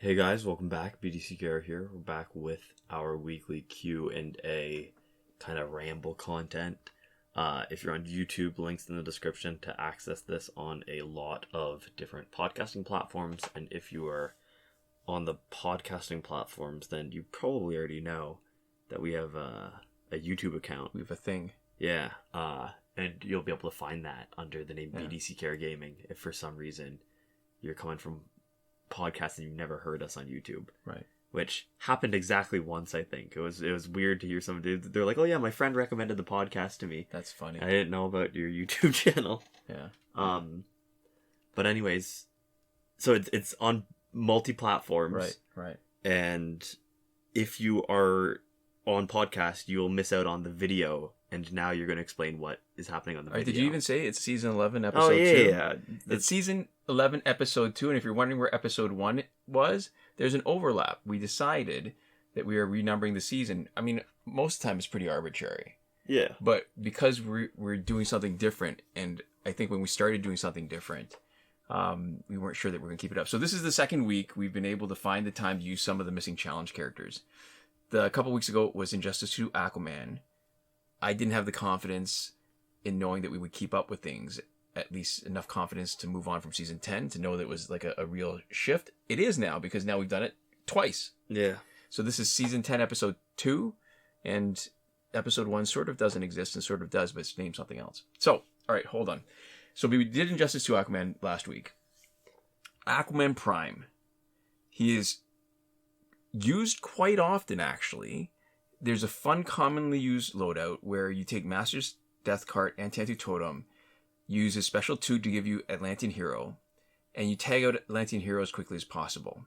Hey guys, welcome back. BDCKR here. We're back with our weekly Q&A kind of ramble content. If you're on YouTube, links in the description to access this on a lot of different podcasting platforms. And if you are on the podcasting platforms, then you probably already know that we have a YouTube account. We have a thing. Yeah. And you'll be able to find that under the name BDCKR Gaming if for some reason you're coming from podcast and you've never heard us on YouTube, right? Which happened exactly once. I think it was weird to hear some dudes. They're like, "Oh yeah, my friend recommended the podcast to me." That's funny. I didn't know about your YouTube channel. Yeah. But anyways, so it's on multi-platforms, right. And if you are on podcast, you'll miss out on the video. And now you're going to explain what is happening on the video. Did you even say it's season 11, episode 2? Yeah. It's season 11, episode 2. And if you're wondering where episode 1 was, there's an overlap. We decided that we are renumbering the season. I mean, most of the time it's pretty arbitrary. Yeah. But because we're doing something different, and I think when we started doing something different, we weren't sure that we're going to keep it up. So this is the second week we've been able to find the time to use some of the missing challenge characters. A couple weeks ago was Injustice 2 Aquaman. I didn't have the confidence in knowing that we would keep up with things, at least enough confidence to move on from season 10 to know that it was like a real shift. It is now, because now we've done it twice. Yeah. So this is season 10, episode 2, and episode 1 sort of doesn't exist and sort of does, but it's named something else. So, all right, hold on. So we did Injustice 2 Aquaman last week. Aquaman Prime. He is used quite often, actually. There's a fun, commonly used loadout where you take Master's Death Cart and Tattoo Totem, use his special 2 to give you Atlantean Hero, and you tag out Atlantean Hero as quickly as possible.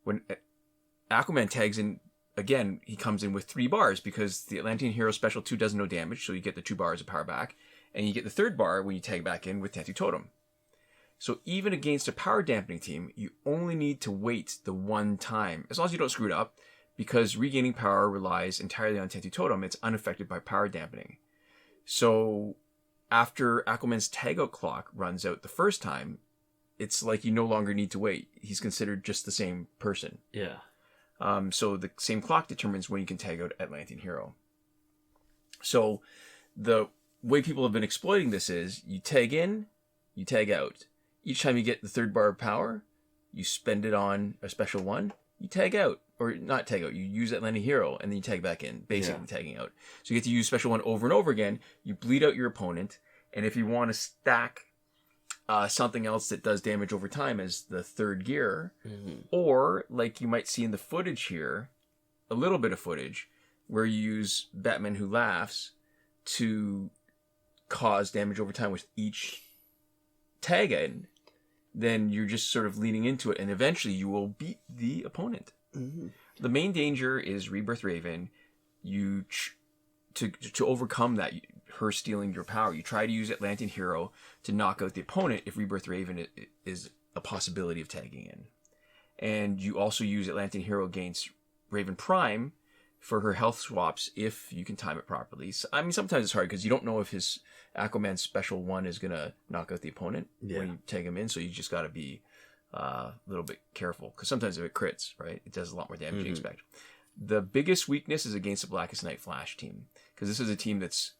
When Aquaman tags in, again, he comes in with 3 bars because the Atlantean Hero special 2 does no damage, so you get the 2 bars of power back, and you get the 3rd bar when you tag back in with Tattoo Totem. So even against a power dampening team, you only need to wait the one time, as long as you don't screw it up. Because regaining power relies entirely on Tattoo Totem, it's unaffected by power dampening. So after Aquaman's tagout clock runs out the first time, it's like you no longer need to wait. He's considered just the same person. Yeah. So the same clock determines when you can tag out Atlantean Hero. So the way people have been exploiting this is you tag in, you tag out. Each time you get the 3rd bar of power, you spend it on a special 1, you tag out. Or not tag out, you use Atlantean Hero, and then you tag back in, basically tagging out. So you get to use special 1 over and over again, you bleed out your opponent, and if you want to stack something else that does damage over time as the 3rd gear, or like you might see in the footage here, a little bit of footage, where you use Batman Who Laughs to cause damage over time with each tag in, then you're just sort of leaning into it, and eventually you will beat the opponent. Mm-hmm. The main danger is Rebirth Raven. You to overcome that, her stealing your power, you try to use Atlantean Hero to knock out the opponent if Rebirth Raven is a possibility of tagging in. And you also use Atlantean Hero against Raven Prime for her health swaps if you can time it properly. So, I mean, sometimes it's hard because you don't know if his Aquaman special 1 is going to knock out the opponent when you tag him in, so you just got to be a little bit careful, because sometimes if it crits, right, it does a lot more damage than you expect. The biggest weakness is against the Blackest Night Flash team, because this is a team that's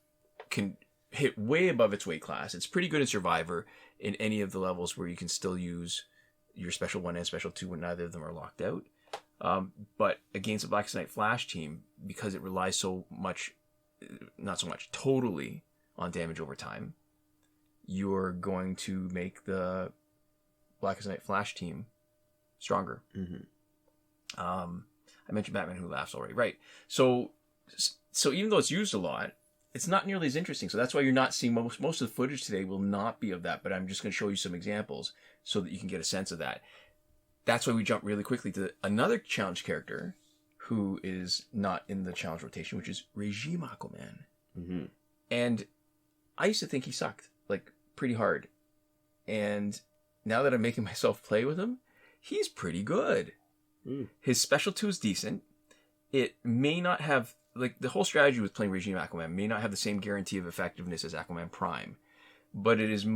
can hit way above its weight class. It's pretty good in Survivor in any of the levels where you can still use your special 1 and special 2 when neither of them are locked out. But against the Blackest Night Flash team, because it relies so much, not so much, totally on damage over time, you're going to make the Blackest Night Flash team stronger. I mentioned Batman Who Laughs already, right? So even though it's used a lot, it's not nearly as interesting. So that's why you're not seeing most of the footage today will not be of that. But I'm just going to show you some examples so that you can get a sense of that. That's why we jump really quickly to another challenge character who is not in the challenge rotation, which is Regime Aquaman. And I used to think he sucked, like, pretty hard. And now that I'm making myself play with him, he's pretty good. His special 2 is decent. It may not have, like, the whole strategy with playing Regime Aquaman may not have the same guarantee of effectiveness as Aquaman Prime, but it is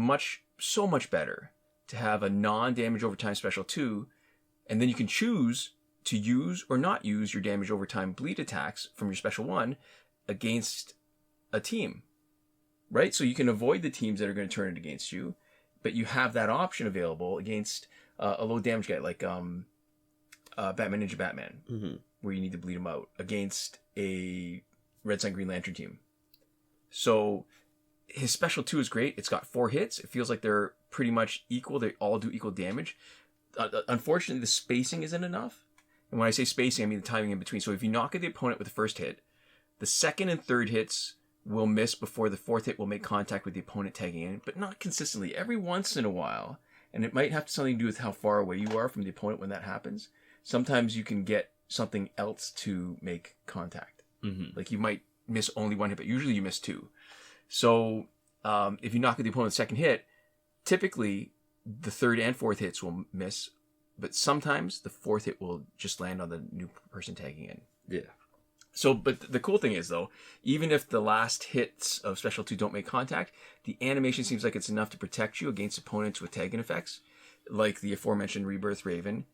so much better to have a non-damage over time special 2 And then you can choose to use or not use your damage over time bleed attacks from your special one against a team, right? So you can avoid the teams that are going to turn it against you, but you have that option available against a low damage guy like Batman Ninja Batman, where you need to bleed him out against a Red Sun Green Lantern team. So his special 2 is great. It's got 4 hits. It feels like they're pretty much equal. They all do equal damage. Unfortunately, the spacing isn't enough. And when I say spacing, I mean the timing in between. So if you knock at the opponent with the first hit, the second and third hits will miss before the fourth hit will make contact with the opponent tagging in, but not consistently. Every once in a while, and it might have something to do with how far away you are from the opponent when that happens. Sometimes you can get something else to make contact. Like you might miss only 1 hit, but usually you miss 2. So if you knock at the opponent's second hit, typically the third and fourth hits will miss, but sometimes the fourth hit will just land on the new person tagging in. Yeah. So, but the cool thing is, though, even if the last hits of Special 2 don't make contact, the animation seems like it's enough to protect you against opponents with tag-in effects, like the aforementioned Rebirth Raven.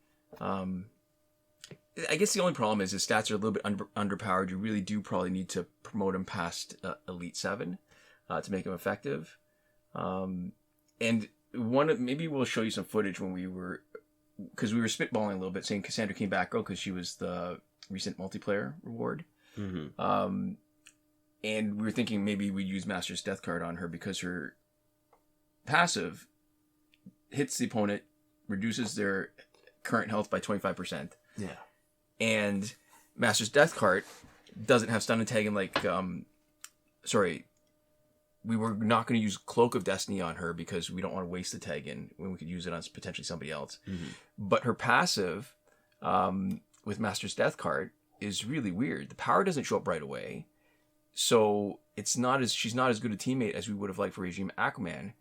I guess the only problem is his stats are a little bit underpowered. You really do probably need to promote him past Elite 7 to make him effective. And maybe we'll show you some footage when because we were spitballing a little bit, saying Cassandra came back because she was the recent multiplayer reward. And we were thinking maybe we'd use Master's Death card on her because her passive hits the opponent, reduces their current health by 25%. Yeah. And Master's Death card doesn't have stun and tag him like... we were not going to use Cloak of Destiny on her because we don't want to waste the tag in when we could use it on potentially somebody else. But her passive... with Master's Death card is really weird. The power doesn't show up right away. So she's not as good a teammate as we would have liked for Regime Aquaman,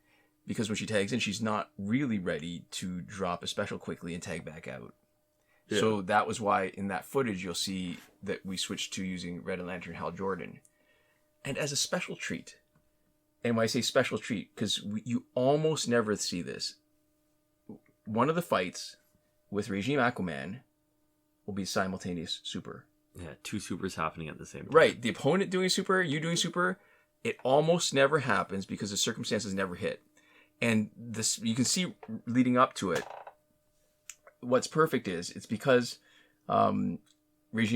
because when she tags in, she's not really ready to drop a special quickly and tag back out. Yeah. So that was why in that footage you'll see that we switched to using Red Lantern Hal Jordan. And as a special treat, and when I say special treat, because you almost never see this, one of the fights with Regime Aquaman will be simultaneous super. Yeah, 2 supers happening at the same time. Right. The opponent doing super, you doing super, it almost never happens because the circumstances never hit. And this, you can see leading up to it, what's perfect is, it's because Regime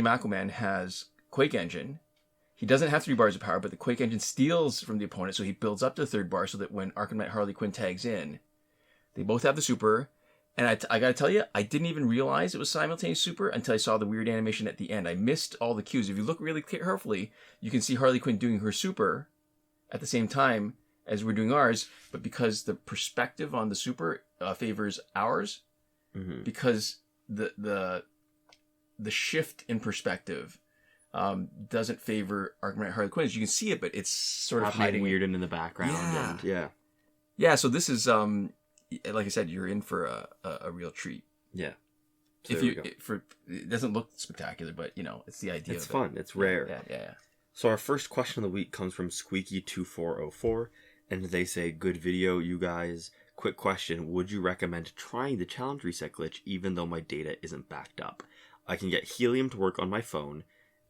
Aquaman has Quake Engine. He doesn't have 3 bars of power, but the Quake Engine steals from the opponent, so he builds up to the 3rd bar so that when Arkham Knight Harley Quinn tags in, they both have the super. And I gotta tell you, I didn't even realize it was simultaneous super until I saw the weird animation at the end. I missed all the cues. If you look really carefully, you can see Harley Quinn doing her super at the same time as we're doing ours. But because the perspective on the super favors ours, because the shift in perspective doesn't favor Arkham Knight Harley Quinn. As you can see it, but it's sort of hiding weird in the background. Yeah. So this is like I said, you're in for a real treat. Yeah. So it doesn't look spectacular, but it's the idea. It's fun. It's rare. Yeah. So our first question of the week comes from Squeaky2404, and they say, "Good video, you guys. Quick question: would you recommend trying the challenge reset glitch, even though my data isn't backed up? I can get Helium to work on my phone."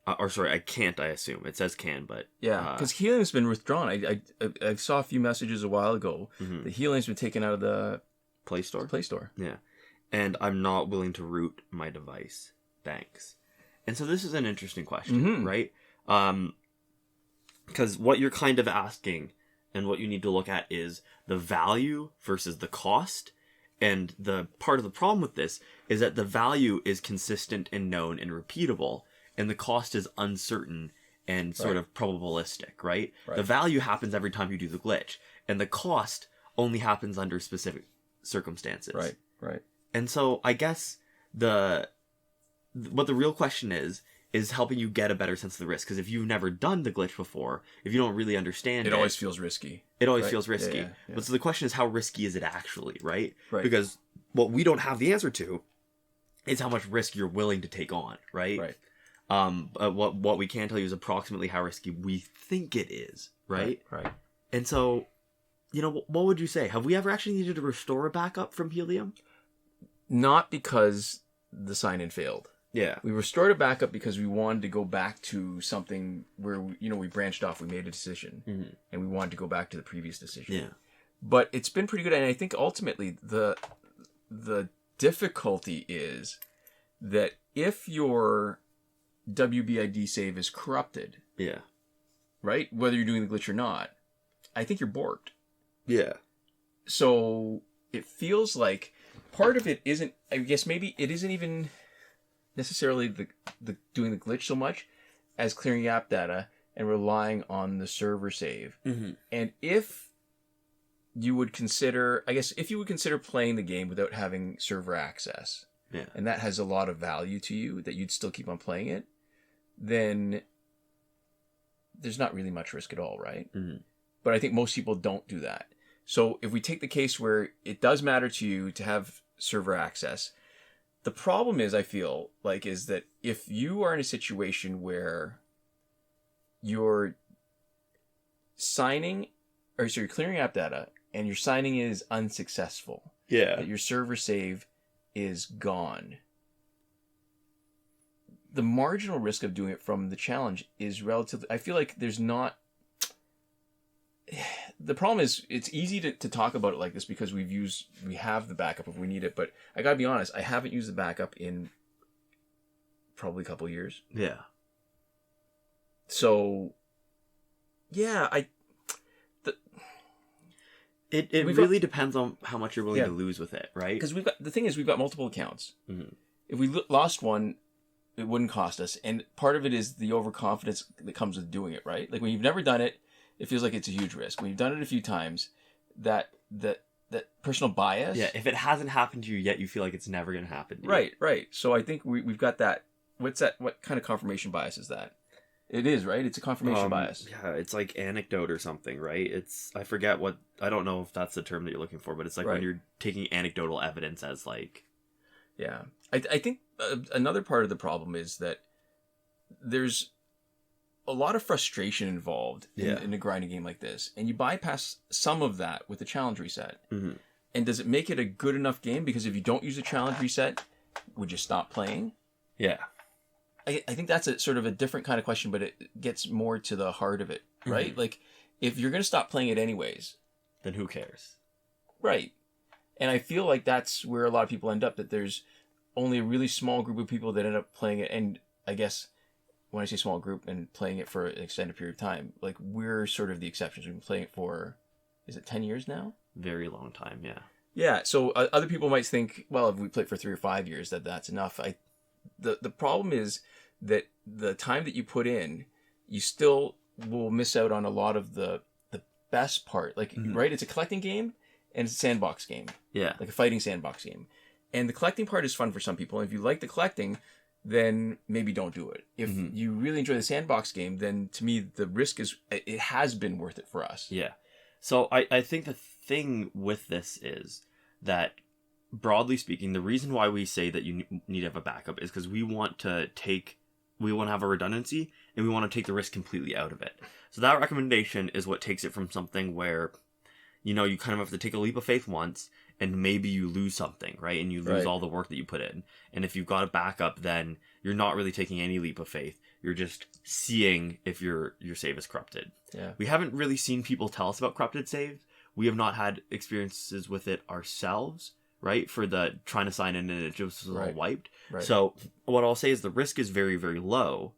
I can't, I assume. It says can, but... Yeah, because Helium's been withdrawn. I saw a few messages a while ago. The Helium's been taken out of the... Play Store? Play Store. Yeah. And I'm not willing to root my device. Thanks. And so this is an interesting question, right? Because what you're kind of asking and what you need to look at is the value versus the cost. And the part of the problem with this is that the value is consistent and known and repeatable, and the cost is uncertain and sort of probabilistic, right? The value happens every time you do the glitch, and the cost only happens under specific circumstances. Right. And so I guess what the real question is helping you get a better sense of the risk. Because if you've never done the glitch before, if you don't really understand it... It always feels risky. It always feels risky. Yeah. But so the question is, how risky is it actually, right? Because what we don't have the answer to is how much risk you're willing to take on, right? What we can tell you is approximately how risky we think it is, right? And so, what would you say? Have we ever actually needed to restore a backup from Helium? Not because the sign-in failed. Yeah. We restored a backup because we wanted to go back to something where, we branched off. We made a decision. Mm-hmm. And we wanted to go back to the previous decision. Yeah. But it's been pretty good. And I think ultimately the difficulty is that if your WBID save is corrupted, Yeah. right? Whether you're doing the glitch or not, I think you're borked. Yeah. So it feels like part of it isn't, I guess maybe it isn't even necessarily the doing the glitch so much as clearing app data and relying on the server save. Mm-hmm. And if you would consider playing the game without having server access, Yeah. and that has a lot of value to you, that you'd still keep on playing it, then there's not really much risk at all, right? Mm-hmm. But I think most people don't do that. So if we take the case where it does matter to you to have server access, the problem is, I feel like, is that if you are in a situation where you're clearing app data and your signing is unsuccessful, Yeah. that your server save is gone, the marginal risk of doing it from the challenge is relatively, I feel like there's not, the problem is it's easy to talk about it like this because we have the backup if we need it, but I gotta be honest, I haven't used the backup in probably a couple of years. Yeah. So yeah, It really depends on how much you're willing to lose with it, right? Because we've got multiple accounts. Mm-hmm. If we lost one, it wouldn't cost us, and part of it is the overconfidence that comes with doing it, right? Like when you've never done it, it feels like it's a huge risk. When you've done it a few times, that personal bias. Yeah, if it hasn't happened to you yet, you feel like it's never going to happen to you. Right. So I think we've got that. What's that? What kind of confirmation bias is that? It is, right? It's a confirmation bias. Yeah, it's like anecdote or something, right? I forget I don't know if that's the term that you're looking for, but it's like when you're taking anecdotal evidence as like... Yeah. I think another part of the problem is that there's a lot of frustration involved in a grinding game like this, and you bypass some of that with the challenge reset. Mm-hmm. And does it make it a good enough game? Because if you don't use a challenge reset, would you stop playing? Yeah. I think that's a sort of a different kind of question, but it gets more to the heart of it, right? Mm-hmm. Like, if you're going to stop playing it anyways... then who cares? Right. And I feel like that's where a lot of people end up, that there's only a really small group of people that end up playing it, and I guess when I say small group and playing it for an extended period of time, like, we're sort of the exceptions. We've been playing it for, is it 10 years now? Very long time, yeah. Yeah, so other people might think, well, if we play it for 3 or 5 years, that's enough. The problem is that the time that you put in, you still will miss out on a lot of the best part. Like, mm-hmm. right? It's a collecting game and it's a sandbox game. Yeah. Like a fighting sandbox game. And the collecting part is fun for some people. And if you like the collecting, then maybe don't do it. If mm-hmm. you really enjoy the sandbox game, then to me, the risk it has been worth it for us. Yeah. So I think the thing with this is that, broadly speaking, the reason why we say that you need to have a backup is because we want to have a redundancy, and we want to take the risk completely out of it. So that recommendation is what takes it from something where, you kind of have to take a leap of faith once, and maybe you lose something, right? And you lose all the work that you put in. And if you've got a backup, then you're not really taking any leap of faith. You're just seeing if your save is corrupted. Yeah. We haven't really seen people tell us about corrupted saves. We have not had experiences with it ourselves, right? For the trying to sign in and it just was all wiped. Right. So what I'll say is the risk is very, very low.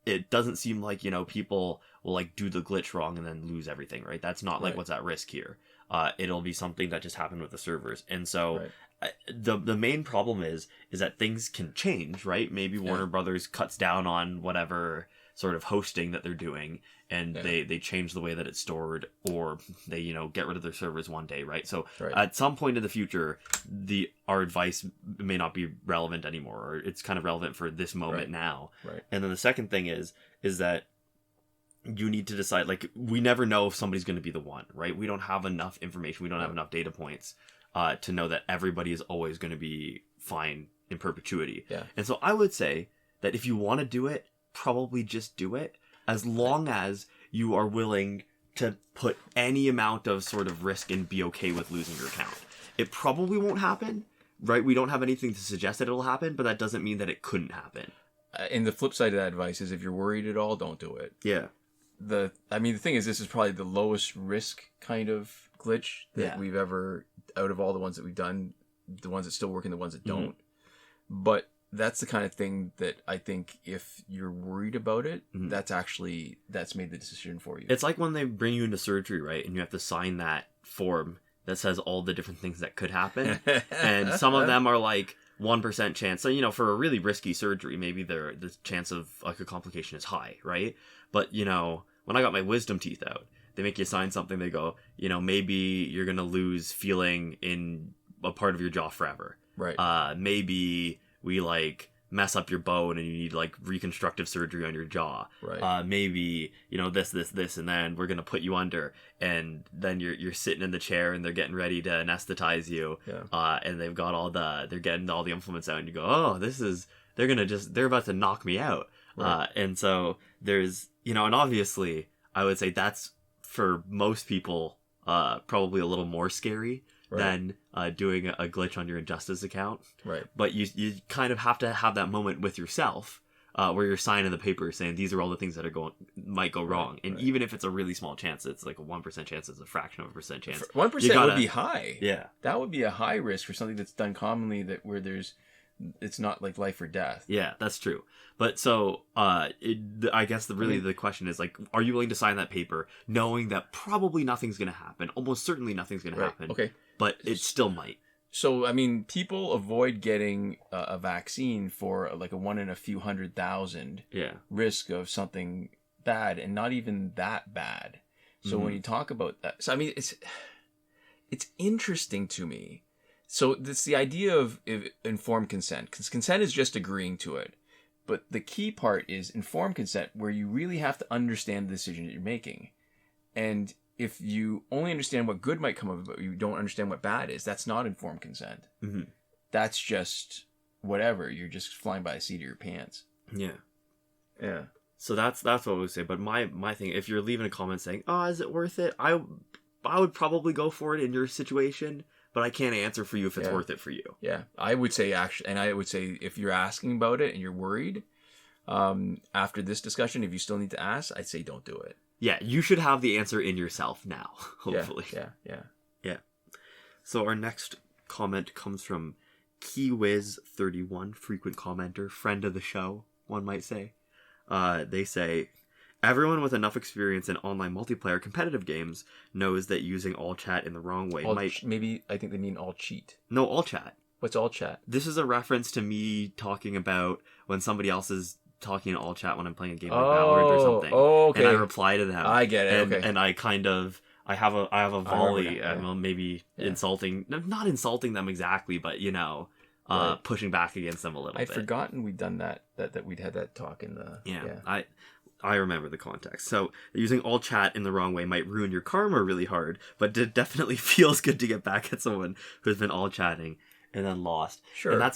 It doesn't seem like, people will like do the glitch wrong and then lose everything, right? That's not like what's at risk here. It'll be something that just happened with the servers. And so the main problem is that things can change, right? Maybe Warner Brothers cuts down on whatever sort of hosting that they're doing, and they change the way that it's stored, or they get rid of their servers one day, right? So at some point in the future, our advice may not be relevant anymore, or it's kind of relevant for this moment now. Right. And then the second thing is that you need to decide, like, we never know if somebody's going to be the one, right? We don't have enough information, we don't have enough data points to know that everybody is always going to be fine in perpetuity. Yeah. And so I would say that if you want to do it, probably just do it, as long as you are willing to put any amount of sort of risk and be okay with losing your account. It probably won't happen, right? We don't have anything to suggest that it'll happen, but that doesn't mean that it couldn't happen. And the flip side of that advice is if you're worried at all, don't do it. Yeah. The thing is, this is probably the lowest risk kind of glitch that we've ever, out of all the ones that we've done, the ones that still work and the ones that don't. But that's the kind of thing that I think if you're worried about it, that's made the decision for you. It's like when they bring you into surgery, right? And you have to sign that form that says all the different things that could happen. And some of them are like 1% chance. So, you know, for a really risky surgery, maybe the chance of like a complication is high, right? But, you know, when I got my wisdom teeth out, they make you sign something. They go, you know, maybe you're going to lose feeling in a part of your jaw forever. Right. Maybe we like mess up your bone and you need like reconstructive surgery on your jaw. Right. Maybe, you know, this, and then we're going to put you under, and then you're sitting in the chair and they're getting ready to anesthetize you. Yeah. And they're getting all the implements out and you go, oh, they're about to knock me out. Right. And so there's, you know, and obviously I would say that's for most people, probably a little more scary than doing a glitch on your Injustice account. Right. But you kind of have to have that moment with yourself where you're signing the paper saying these are all the things that might go wrong. And even if it's a really small chance, it's like a 1% chance, it's a fraction of a percent chance. 1% would be high. Yeah. That would be a high risk for something that's done commonly where it's not like life or death. Yeah, that's true. But so, I guess the question is like, are you willing to sign that paper knowing that probably nothing's going to happen? Almost certainly nothing's going to happen. Okay. But it still might. So, I mean, people avoid getting a vaccine for like a 1 in a few 100,000 risk of something bad, and not even that bad. So when you talk about that, so I mean, it's interesting to me. So it's the idea of informed consent, because consent is just agreeing to it. But the key part is informed consent, where you really have to understand the decision that you're making. And if you only understand what good might come of it, but you don't understand what bad is, that's not informed consent. Mm-hmm. That's just whatever. You're just flying by the seat of your pants. Yeah. Yeah. So that's what I would say. But my thing, if you're leaving a comment saying, oh, is it worth it? I would probably go for it in your situation, but I can't answer for you if it's worth it for you. Yeah. I would say if you're asking about it and you're worried, after this discussion, if you still need to ask, I'd say don't do it. Yeah, you should have the answer in yourself now, hopefully. Yeah. So our next comment comes from KeyWiz31, frequent commenter, friend of the show, one might say. They say, everyone with enough experience in online multiplayer competitive games knows that using all chat in the wrong way maybe I think they mean all cheat. No, all chat. What's all chat? This is a reference to me talking about when somebody else is talking in all chat when I'm playing a game like Valorant or something. Oh, okay. And I reply to them. I get it. Okay. And I kind of I have a volley. Maybe insulting, not insulting them exactly, but you know, pushing back against them a little bit. I'd forgotten we'd done that we'd had that talk in the I remember the context. So using all chat in the wrong way might ruin your karma really hard, but it definitely feels good to get back at someone who's been all chatting and then lost. Sure. And that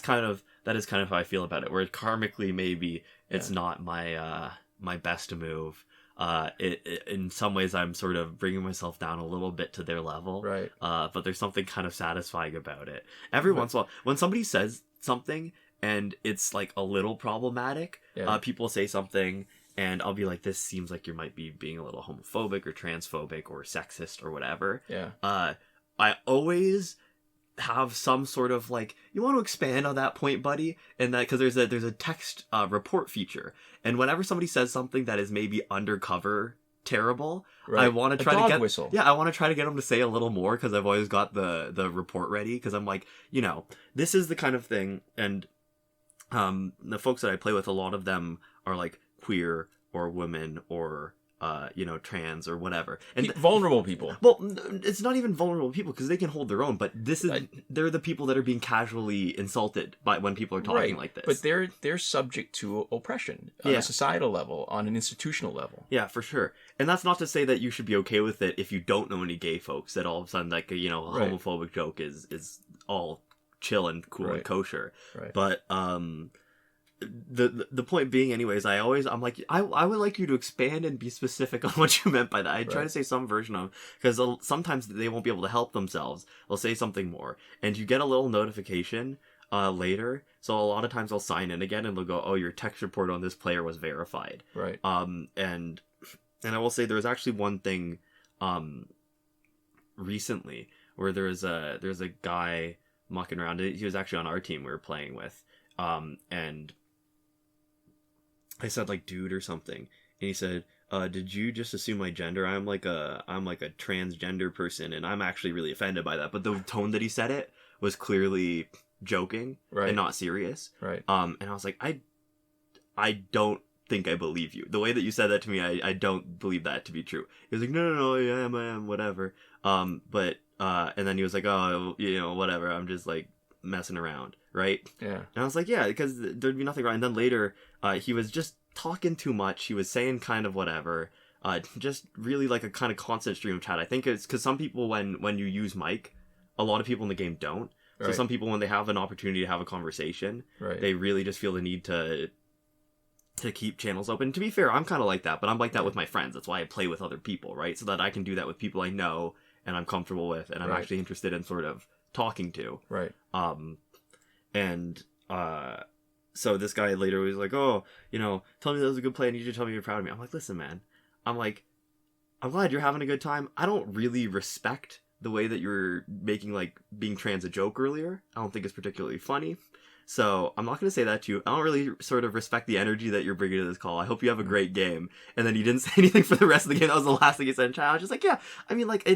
is kind of how I feel about it. Where karmically maybe it's not my my best move. In some ways I'm sort of bringing myself down a little bit to their level. Right. But there's something kind of satisfying about it. Every once in a while, when somebody says something and it's like a little problematic, people say something and I'll be like, this seems like you might be being a little homophobic or transphobic or sexist or whatever. Yeah. I always have some sort of like, you want to expand on that point, buddy? And that, because there's a text report feature, and whenever somebody says something that is maybe undercover terrible, I want to try to get whistle. I want to try to get them to say a little more, because I've always got the report ready, because I'm like, you know, this is the kind of thing, and the folks that I play with, a lot of them are like queer or women or you know, trans or whatever, and vulnerable people. Well, it's not even vulnerable people, because they can hold their own, but they're the people that are being casually insulted by when people are talking like this. But they're subject to oppression on a societal level, on an institutional level. Yeah, for sure. And that's not to say that you should be okay with it if you don't know any gay folks, that all of a sudden, like, you know, a homophobic joke is all chill and cool and kosher. Right. But the point being, anyways, I'm like, I would like you to expand and be specific on what you meant by that. I try to say some version of, because sometimes they won't be able to help themselves. They'll say something more, and you get a little notification later. So a lot of times I'll sign in again, and they'll go, "Oh, your text report on this player was verified." Right. And I will say there was actually one thing, recently where there's a guy mucking around. He was actually on our team we were playing with, and I said like dude or something, and he said, did you just assume my gender? I'm like a transgender person, and I'm actually really offended by that. But the tone that he said it was clearly joking and not serious. Right. And I was like, I don't think I believe you. The way that you said that to me, I don't believe that to be true. He was like, no, I am, whatever. But and then he was like, oh, whatever. I'm just like messing around, right? Yeah. And I was like, yeah, because there'd be nothing wrong. And then later, he was just talking too much. He was saying kind of whatever. Just really like a kind of constant stream of chat. I think it's because some people, when you use mic, a lot of people in the game don't. So some people, when they have an opportunity to have a conversation, they really just feel the need to keep channels open. To be fair, I'm kind of like that, but I'm like that with my friends. That's why I play with other people, right? So that I can do that with people I know and I'm comfortable with and I'm actually interested in sort of talking to. Right. So this guy later was like, oh, tell me that was a good play. I need you to tell me you're proud of me. I'm like, listen, man. I'm like, I'm glad you're having a good time. I don't really respect the way that you're making, like, being trans a joke earlier. I don't think it's particularly funny. So I'm not going to say that to you. I don't really sort of respect the energy that you're bringing to this call. I hope you have a great game. And then he didn't say anything for the rest of the game. That was the last thing he said in chat. I was just like, yeah, I mean, like,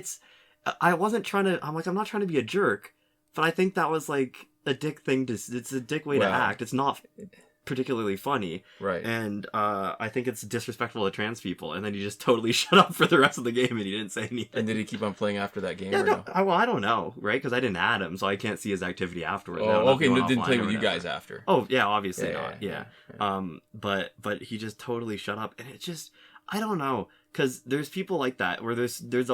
I'm not trying to be a jerk, but I think that was like a dick thing it's a dick way to act. It's not particularly funny. Right. And I think it's disrespectful to trans people. And then he just totally shut up for the rest of the game and he didn't say anything. And did he keep on playing after that game? Yeah, no? I don't know, right? Because I didn't add him, so I can't see his activity afterwards. Oh, okay. No, didn't play with you guys after. Oh, yeah, obviously not. Yeah. But he just totally shut up, and it just, I don't know, because there's people like that where there's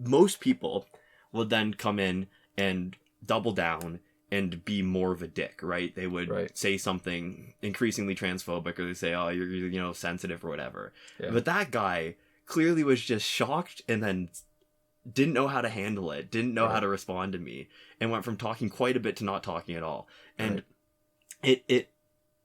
most people would then come in and double down and be more of a dick, right? They would say something increasingly transphobic, or they say, oh, you're sensitive or whatever. Yeah. But that guy clearly was just shocked and then didn't know how to handle it, didn't know how to respond to me, and went from talking quite a bit to not talking at all. And it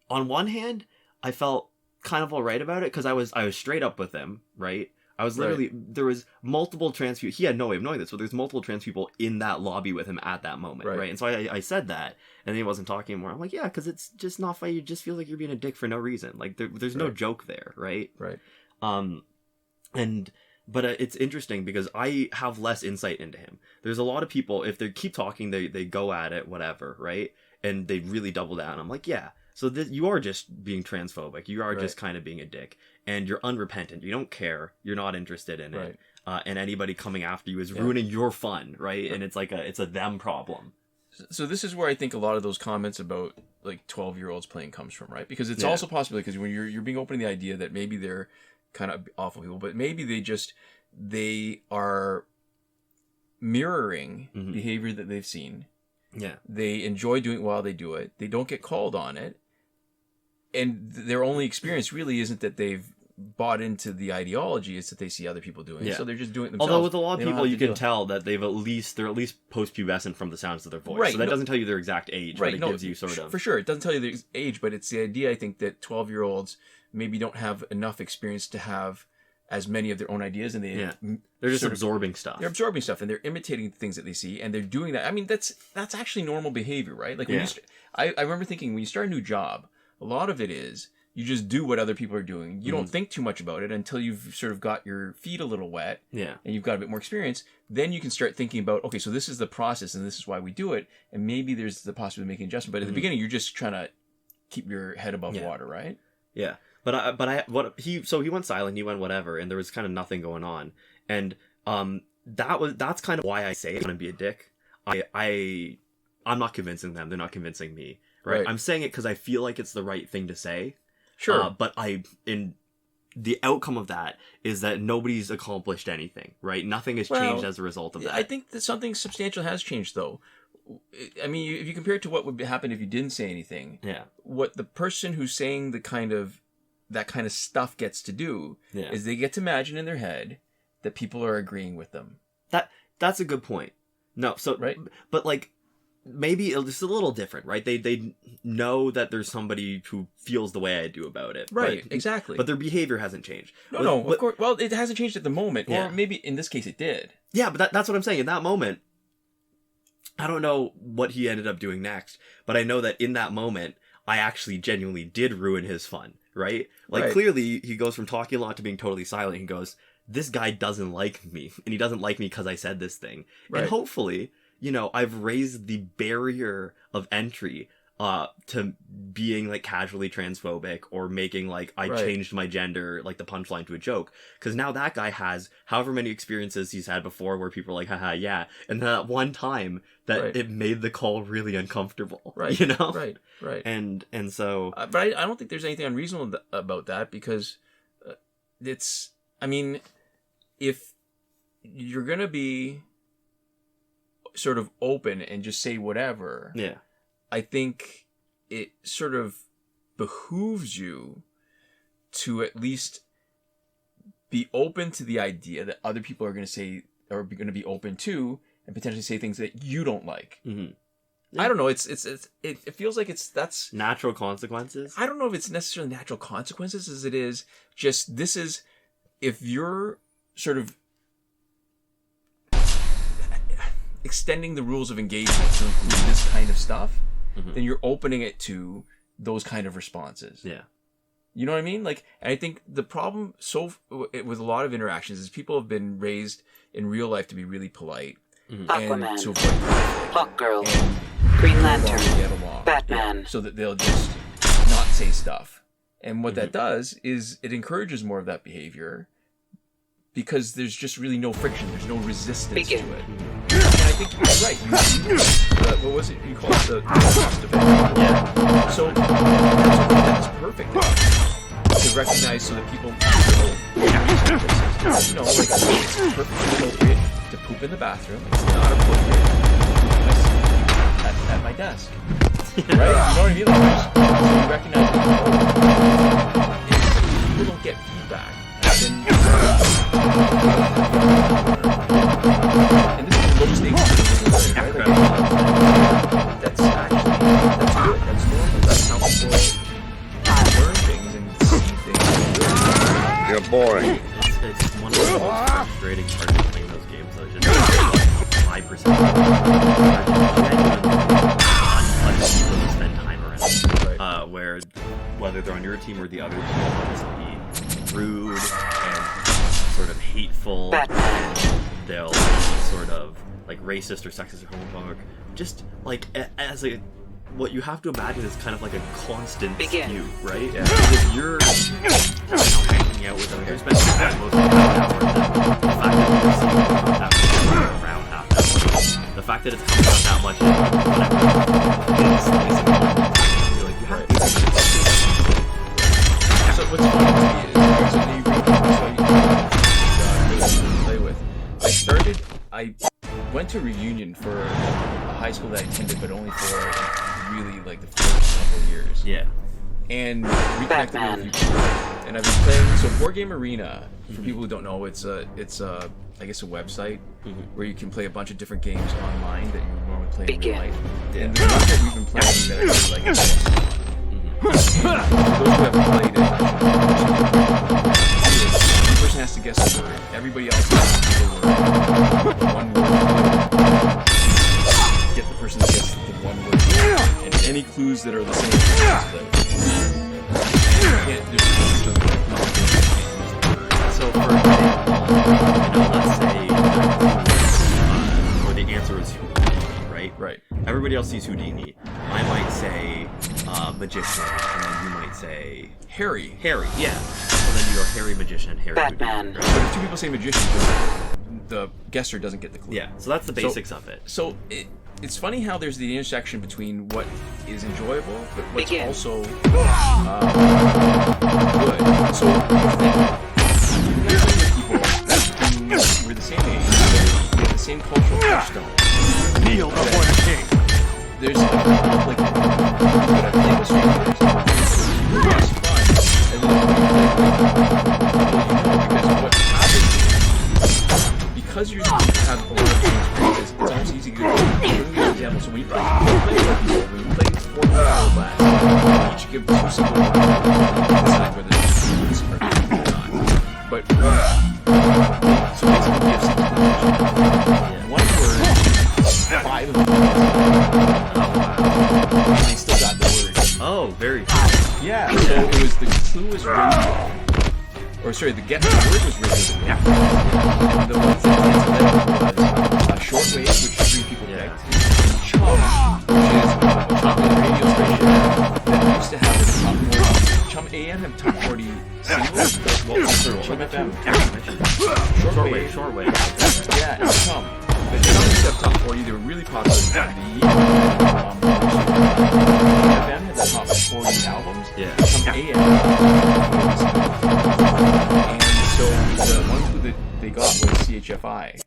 on one hand, I felt kind of all right about it because I was straight up with him, right? I was literally, there was multiple trans people, he had no way of knowing this, but there's multiple trans people in that lobby with him at that moment, right? And so I said that, and then he wasn't talking anymore. I'm like, yeah, because it's just not funny, you just feel like you're being a dick for no reason. Like, there's no joke there, right? Right. But it's interesting because I have less insight into him. There's a lot of people, if they keep talking, they go at it, whatever, right? And they really double down. I'm like, yeah. So you are just being transphobic. You are just kind of being a dick. And you're unrepentant. You don't care. You're not interested in it. And anybody coming after you is ruining your fun, right? And it's like it's a them problem. So this is where I think a lot of those comments about like 12-year-olds playing comes from, right? Because it's also possible because when you're being open to the idea that maybe they're kind of awful people, but maybe they are mirroring behavior that they've seen. Yeah. They enjoy doing it while they do it. They don't get called on it. And their only experience really isn't that they've bought into the ideology, it's that they see other people doing it. So they're just doing it themselves. Although with a lot of people, you can tell that they're at least post-pubescent from the sounds of their voice. Right. So that doesn't tell you their exact age, but it gives you sort of... For sure, it doesn't tell you their age, but it's the idea, I think, that 12-year-olds maybe don't have enough experience to have as many of their own ideas, and they're just absorbing stuff. They're absorbing stuff, and they're imitating things that they see, and they're doing that. I mean, that's actually normal behavior, right? Like when I remember thinking when you start a new job, a lot of it is you just do what other people are doing. You don't think too much about it until you've sort of got your feet a little wet, and you've got a bit more experience. Then you can start thinking about, okay, so this is the process, and this is why we do it, and maybe there's the possibility of making adjustment. But at the beginning, you're just trying to keep your head above water, right? Yeah. But he went silent, he went whatever, and there was kind of nothing going on. And that's kind of why I say I'm gonna be a dick. I'm not convincing them, they're not convincing me. Right? I'm saying it because I feel like it's the right thing to say. Sure. But the outcome of that is that nobody's accomplished anything, right? Nothing has changed as a result of that. I think that something substantial has changed, though. I mean, if you compare it to what would happen if you didn't say anything, what the person who's saying that kind of stuff gets to do is they get to imagine in their head that people are agreeing with them. That's a good point. No, so right, but like maybe it's a little different, right? They know that there's somebody who feels the way I do about it, right? Exactly. But their behavior hasn't changed. No, of course. Well, it hasn't changed at the moment, or maybe in this case it did. Yeah, but that's what I'm saying. In that moment, I don't know what he ended up doing next, but I know that in that moment, I actually genuinely did ruin his fun, right? Like clearly, he goes from talking a lot to being totally silent. He goes, "This guy doesn't like me, and he doesn't like me because I said this thing." Right. And hopefully, I've raised the barrier of entry to being like casually transphobic or making like I changed my gender, like the punchline to a joke. Because now that guy has however many experiences he's had before where people are like, haha, yeah. And that one time that it made the call really uncomfortable, right? Right. And so... but I don't think there's anything unreasonable about that because it's, I mean, if you're going to be sort of open and just say whatever... Yeah. I think it sort of behooves you to at least be open to the idea that other people are going to say, or going to be open to, and potentially say things that you don't like. Mm-hmm. Yeah. I don't know. It feels like that's natural consequences. I don't know if it's necessarily natural consequences as it is just this is if you're sort of extending the rules of engagement to include this kind of stuff. Mm-hmm. Then you're opening it to those kind of responses. Yeah. You know what I mean? Like, and I think the problem with a lot of interactions is people have been raised in real life to be really polite. Mm-hmm. Aquaman, and to avoid Hawk Girl, Green Lantern, get along, Batman. So that they'll just not say stuff. And what that does is it encourages more of that behavior because there's just really no friction. There's no resistance to it. And I think you're right. What was it you called it? The cost of it. Yeah. So that's perfect to recognize so that people like it's perfectly appropriate to poop in the bathroom. It's not appropriate at my desk. Right? You know what I mean? Like, so you recognize that people don't get feedback. And this is the lowest thing right? That's good. That's normal. That's how people learn things and see things. You're boring. It's one of the most frustrating parts of playing those games, though. Just like 5% people to spend time around. Where whether they're on your team or the other team, they'll just be rude and sort of hateful, and they'll be sort of like racist or sexist or homophobic. Just like as a, what you have to imagine is kind of like a constant skew, right? Yeah. Because you're hanging out with them, you're spending most of the hour, the fact that you're around half that much, the fact that it's coming out that much, whatever, you're like, you have to. So what's funny to me is there's a new to play with. I went to a reunion for a high school that I attended, but only for really like the first couple of years. Yeah. And reconnected with a few people. And I've been playing, so Board Game Arena, for people who don't know, it's I guess a website where you can play a bunch of different games online that you would normally play in real life. And the ones that we've been playing that I really like is those who haven't played it, one person has to guess a word. Everybody else has to give a word. One word. Get the person to guess the one word. And any clues that are the same So for example, let's say where the answer is Houdini, right? Right. Everybody else sees Houdini. I might say magician, and then you might say Harry. Harry, yeah. So then you go Harry magician, Harry Batman. Houdini. Right? So if two people say magician, the guesser doesn't get the clue. Yeah, so that's the basics of it. So it's funny how there's the intersection between what is enjoyable, but what's also good. So people, we're the same age, we have the same cultural touchstone. Kneel before the king. like, but I played with strangers. It's less fun. And then because what happens because you have a lot of experiences, it's almost easy to give you an example. So when you play four battle blast, you each give 2 single rounds and decide whether it's perfect or not. But so basically we have 6 one word, 5 of them. And they still got the word. Oh, very cool. Yeah, so it was the clue was radio. Or sorry, the word was radio. Yeah. And the ones that was shortwave, which 3 people picked. Chum, which is a chocolate radio station that used to have the top 40. Chum AM have top 40 singles. What was their Chum FM? Shortwave. Yeah, and Chum. But Chum used to have top 40. They were really popular. The FM had the top 40 albums. Yeah. Chum AM. And so the one clue that they got was CHFI.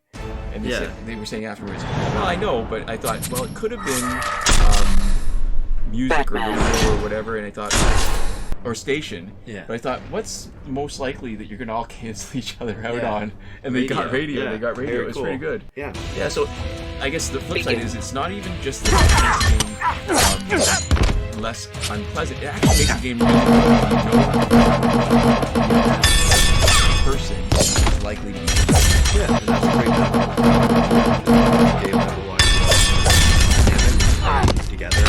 And they, said, they were saying afterwards, well, I know, but I thought, well, it could have been music or radio or whatever, and I thought, or station. Yeah. But I thought, what's most likely that you're going to all cancel each other out on? And they got radio. Yeah. They got radio. Very It was cool. pretty good. Yeah. Yeah, so I guess the flip side is it's not even just that it makes the game less unpleasant. It actually makes the game really good. Person is likely to be. Yeah, and that's a great game that we're watching together.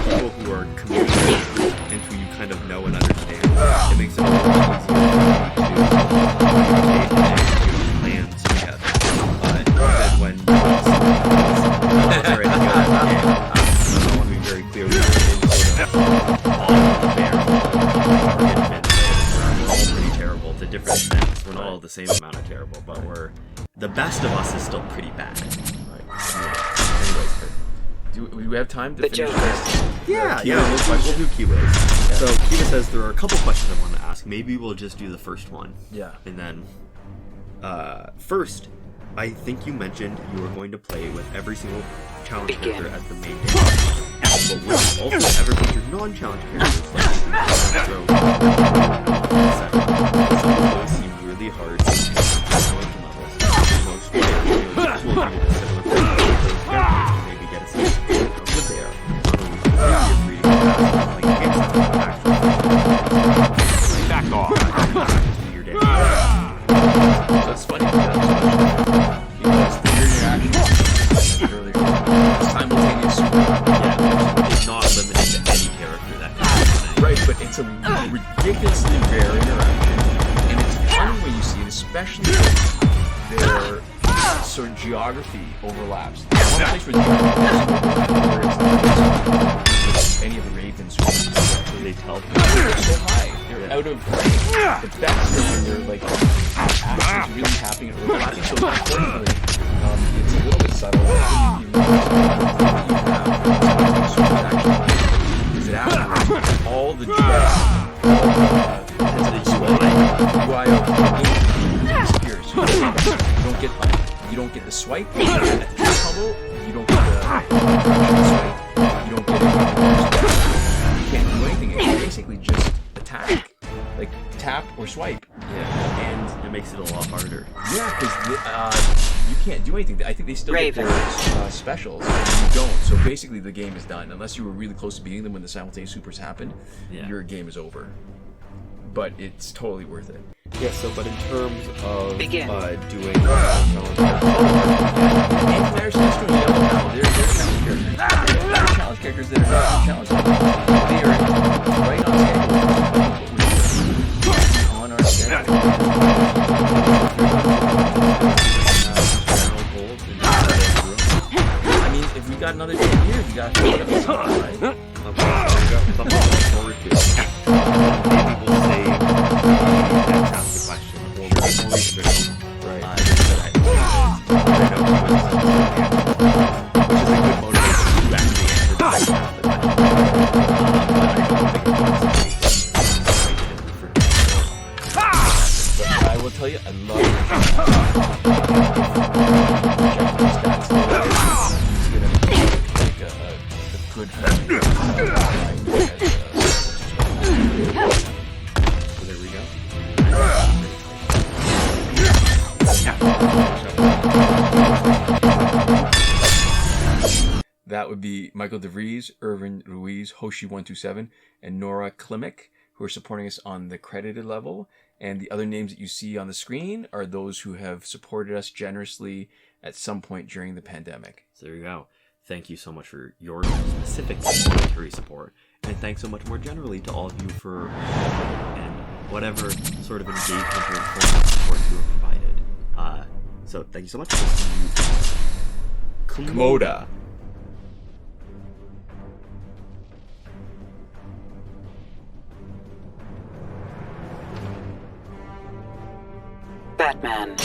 People who are communicating and who you kind of know and understand. It makes it a little easier to communicate and do plans together. Than when you're in the game. I want to be very clear. We're in sort of all the bear we're all pretty terrible to different extents. We're not all the same amount of terrible, but the best of us is still pretty bad. Right. Anyways, do we have time to finish this? Yeah, we'll do keywords. Yeah. So Kiva says there are a couple questions I want to ask. Maybe we'll just do the first one. Yeah. And then, first, I think you mentioned you were going to play with every single challenge character as the main character. But would you also ever feature non-challenge characters like Some of those seem really hard to challenge levels. Most players will give you a similar thing with those characters to maybe get a sense of how good they are. Back off. Your day. So it's funny because the reaction earlier, simultaneous super. Yeah, it's not limited to any character that can happen. Right, but it's a ridiculously rare interaction, and it's funny when you see it, especially if their sort of geography overlaps. One place where the geography is any of the ravens who They tell them. they're so high, they're out of range. The best is when they're like actions really happening and overlapping. So unfortunately, it's a little bit subtle. Is it afterwards? All the GS, UI of disappears. You don't get the swipe at the top combo. You don't get the swipe. You don't get anything. You can't do anything. It's basically just attack, like tap or swipe. Yeah, and it makes it a lot harder. Yeah, because you can't do anything. I think they still get their specials, and you don't. So basically, the game is done unless you were really close to beating them when the simultaneous supers happened. Yeah. Your game is over. But it's totally worth it. Yeah, so but in terms of doing And there's challenge characters. There are challenge characters that are not challenge characters. They are right on schedule. On our schedule. I mean, if we got another 10 years, we got to put up something, right? Okay, so we got something to look forward to. Maybe we'll save ask the question or research. Right. I know which is a good motivation to actually answer the question. But I will tell you, I love it. He's gonna make like a So there we go. That would be Michael Devries, Irvin, Ruiz, Hoshi127, and Nora Klimek, who are supporting us on the credited level. And the other names that you see on the screen are those who have supported us generously at some point during the pandemic. So there you go. Thank you so much for your specific monetary support. And thanks so much more generally to all of you for and whatever sort of engagement or informative support you have provided. So thank you so much. Komoda. Batman.